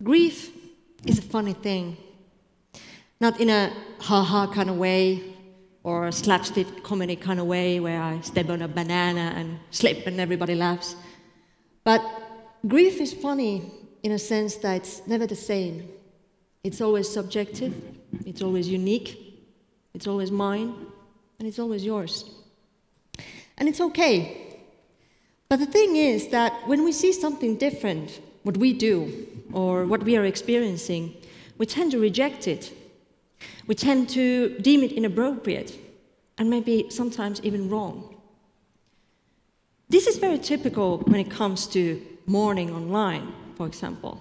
Grief is a funny thing. Not in a ha-ha kind of way, or a slapstick comedy kind of way where I step on a banana and slip and everybody laughs. But grief is funny in a sense that it's never the same. It's always subjective, it's always unique, it's always mine, and it's always yours. And it's okay. But the thing is that when we see something different, what we do, or what we are experiencing, we tend to reject it. We tend to deem it inappropriate, and maybe sometimes even wrong. This is very typical when it comes to mourning online, for example.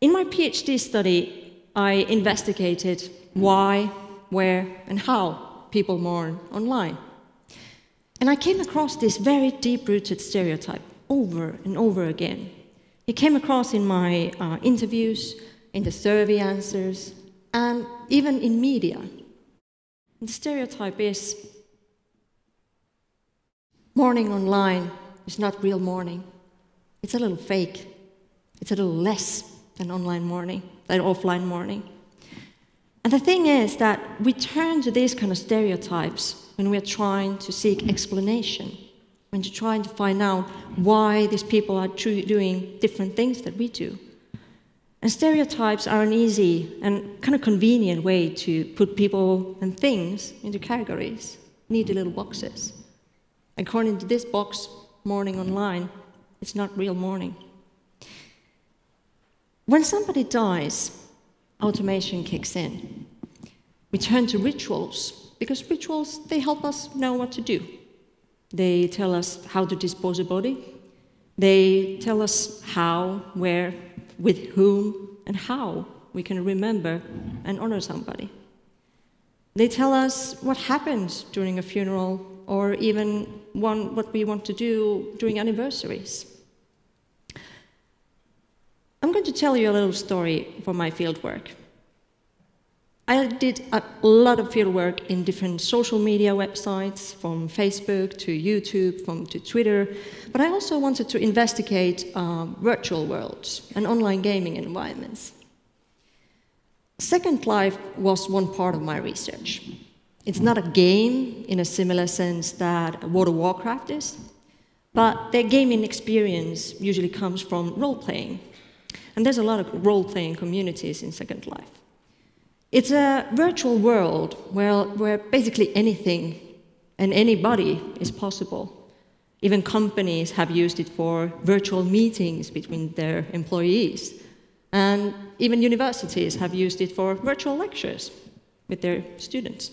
In my PhD study, I investigated why, where, and how people mourn online. And I came across this very deep-rooted stereotype over and over again. It came across in my interviews, in the survey answers, and even in media. And the stereotype is mourning online is not real mourning. It's a little fake. It's a little less than online mourning, than offline mourning. And the thing is that we turn to these kind of stereotypes when we're trying to seek explanation, when we're trying to find out why these people are doing different things that we do. And stereotypes are an easy and kind of convenient way to put people and things into categories, neat little boxes. According to this box, mourning online, it's not real mourning. When somebody dies, automation kicks in. We turn to rituals, because rituals, they help us know what to do. They tell us how to dispose a body. They tell us how, where, with whom, and how we can remember and honor somebody. They tell us what happens during a funeral, or even what we want to do during anniversaries. I'm going to tell you a little story from my fieldwork. I did a lot of fieldwork in different social media websites, from Facebook to YouTube, to Twitter, but I also wanted to investigate virtual worlds and online gaming environments. Second Life was one part of my research. It's not a game in a similar sense that World of Warcraft is, but their gaming experience usually comes from role-playing. And there's a lot of role-playing communities in Second Life. It's a virtual world where basically anything and anybody is possible. Even companies have used it for virtual meetings between their employees. And even universities have used it for virtual lectures with their students.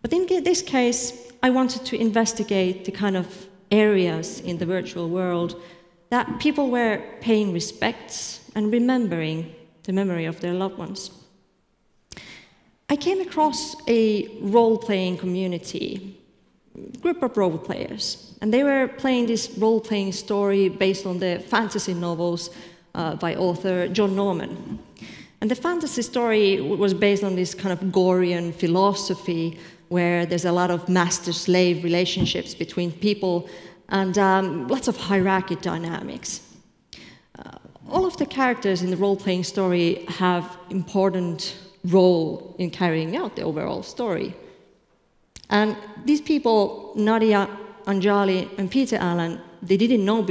But in this case, I wanted to investigate the kind of areas in the virtual world that people were paying respects and remembering the memory of their loved ones. I came across a role-playing community, group of role players, and they were playing this role-playing story based on the fantasy novels by author John Norman. And the fantasy story was based on this kind of Gorean philosophy where there's a lot of master-slave relationships between people and lots of hierarchy dynamics. All of the characters in the role-playing story have important role in carrying out the overall story. And these people, Nadia, Anjali, and Peter Allen, they didn't know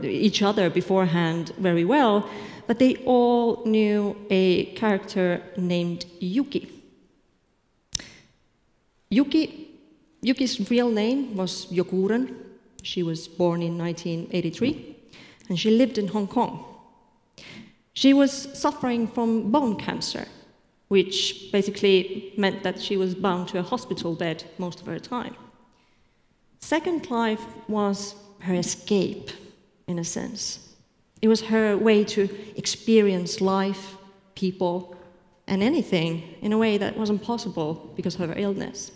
each other beforehand very well, but they all knew a character named Yuki. Yuki's real name was Yokuren. She was born in 1983, and she lived in Hong Kong. She was suffering from bone cancer, which basically meant that she was bound to a hospital bed most of her time. Second Life was her escape, in a sense. It was her way to experience life, people, and anything in a way that wasn't possible because of her illness.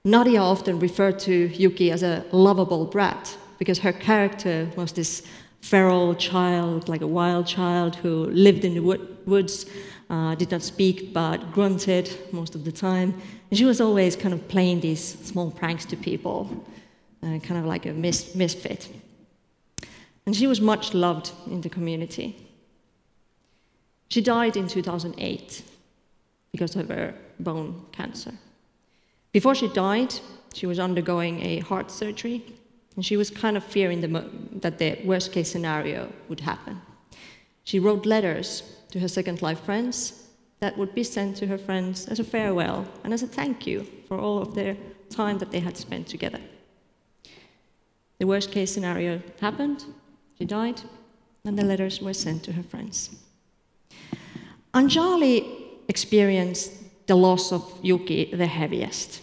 Nadia often referred to Yuki as a lovable brat, because her character was this feral child, like a wild child who lived in the woods, did not speak but grunted most of the time. And she was always kind of playing these small pranks to people, kind of like a misfit. and she was much loved in the community. She died in 2008 because of her bone cancer. Before she died, she was undergoing a heart surgery, and she was kind of fearing that the worst-case scenario would happen. She wrote letters to her Second Life friends that would be sent to her friends as a farewell and as a thank you for all of their time that they had spent together. The worst-case scenario happened, she died, and the letters were sent to her friends. Anjali experienced the loss of Yuki the heaviest.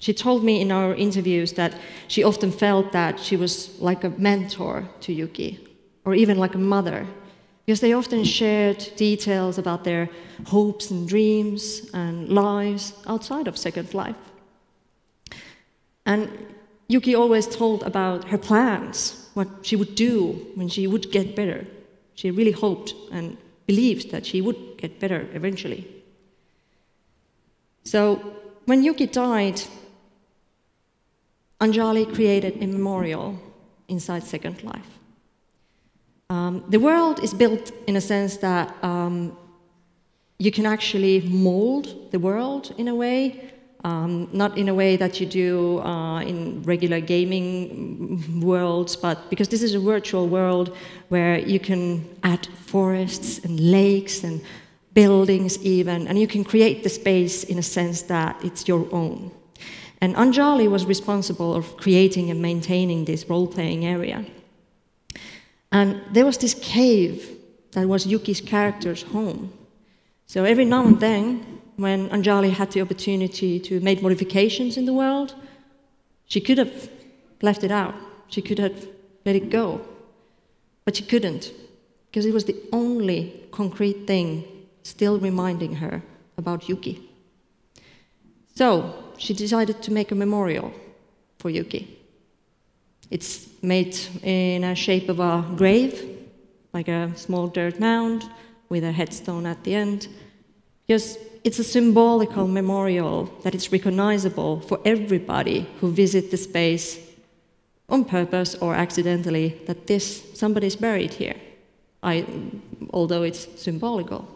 She told me in our interviews that she often felt that she was like a mentor to Yuki, or even like a mother, because they often shared details about their hopes and dreams and lives outside of Second Life. And Yuki always told about her plans, what she would do when she would get better. She really hoped and believed that she would get better eventually. So when Yuki died, Anjali created a memorial inside Second Life. The world is built in a sense that you can actually mold the world in a way, not in a way that you do in regular gaming worlds, but because this is a virtual world where you can add forests and lakes and buildings even, and you can create the space in a sense that it's your own. And Anjali was responsible of creating and maintaining this role-playing area. And there was this cave that was Yuki's character's home. So every now and then, when Anjali had the opportunity to make modifications in the world, she could have left it out. She could have let it go. But she couldn't, because it was the only concrete thing still reminding her about Yuki. So she decided to make a memorial for Yuki. It's made in a shape of a grave, like a small dirt mound with a headstone at the end, because it's a symbolical memorial that is recognizable for everybody who visits the space on purpose or accidentally, that somebody's buried here, although it's symbolical.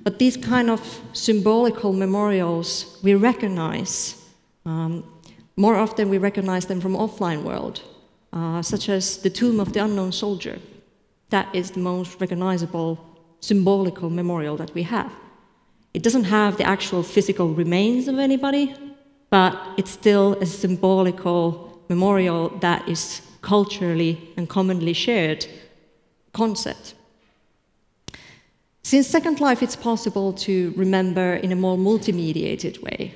But these kind of symbolical memorials we recognize. More often we recognize them from offline world, such as the Tomb of the Unknown Soldier. That is the most recognizable symbolical memorial that we have. It doesn't have the actual physical remains of anybody, but it's still a symbolical memorial that is culturally and commonly shared concept. Since Second Life, it's possible to remember in a more multi-mediated way.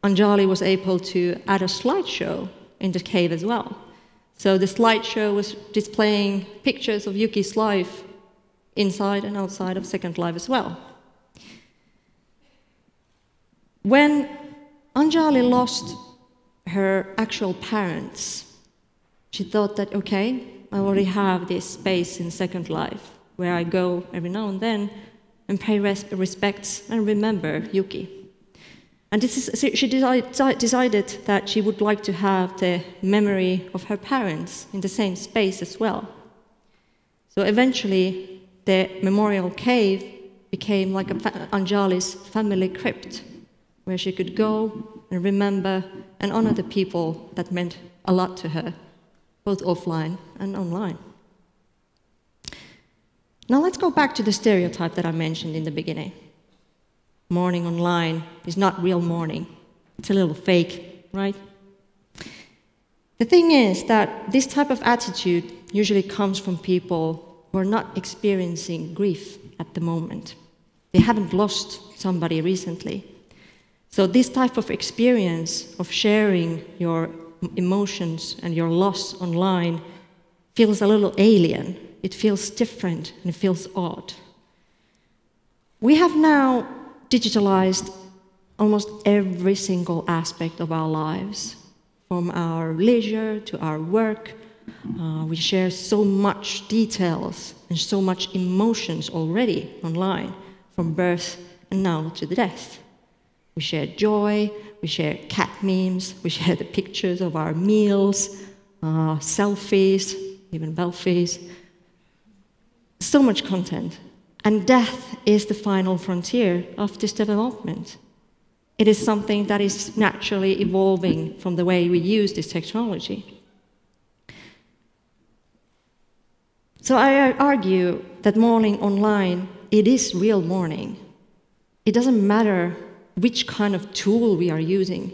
Anjali was able to add a slideshow in the cave as well. So the slideshow was displaying pictures of Yuki's life inside and outside of Second Life as well. When Anjali lost her actual parents, she thought that, okay, I already have this space in Second Life where I go every now and then and pay respects and remember Yuki. And she decided that she would like to have the memory of her parents in the same space as well. So eventually, the memorial cave became like Anjali's family crypt, where she could go and remember and honor the people that meant a lot to her, both offline and online. Now let's go back to the stereotype that I mentioned in the beginning. Mourning online is not real mourning. It's a little fake, right? The thing is that this type of attitude usually comes from people who are not experiencing grief at the moment. They haven't lost somebody recently. So this type of experience of sharing your emotions and your loss online feels a little alien. It feels different and it feels odd. We have now digitalized almost every single aspect of our lives, from our leisure to our work. We share so much details and so much emotions already online, from birth and now to the death. We share joy, we share cat memes, we share the pictures of our meals, selfies, even belfies. So much content. And death is the final frontier of this development. It is something that is naturally evolving from the way we use this technology. So I argue that mourning online, it is real mourning. It doesn't matter which kind of tool we are using.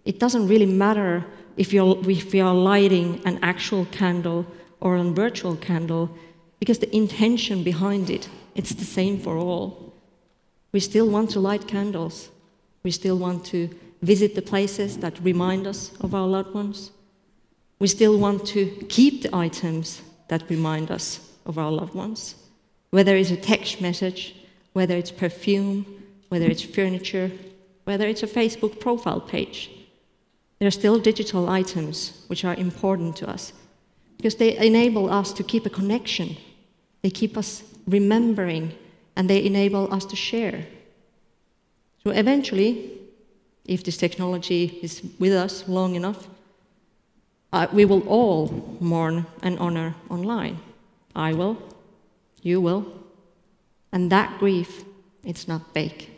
It doesn't really matter if we are lighting an actual candle or a virtual candle, because the intention behind it, it's the same for all. We still want to light candles. We still want to visit the places that remind us of our loved ones. We still want to keep the items that remind us of our loved ones. Whether it's a text message, whether it's perfume, whether it's furniture, whether it's a Facebook profile page. There are still digital items which are important to us because they enable us to keep a connection. They keep us remembering, and they enable us to share. So eventually, if this technology is with us long enough, we will all mourn and honor online. I will, you will, and that grief, it's not fake.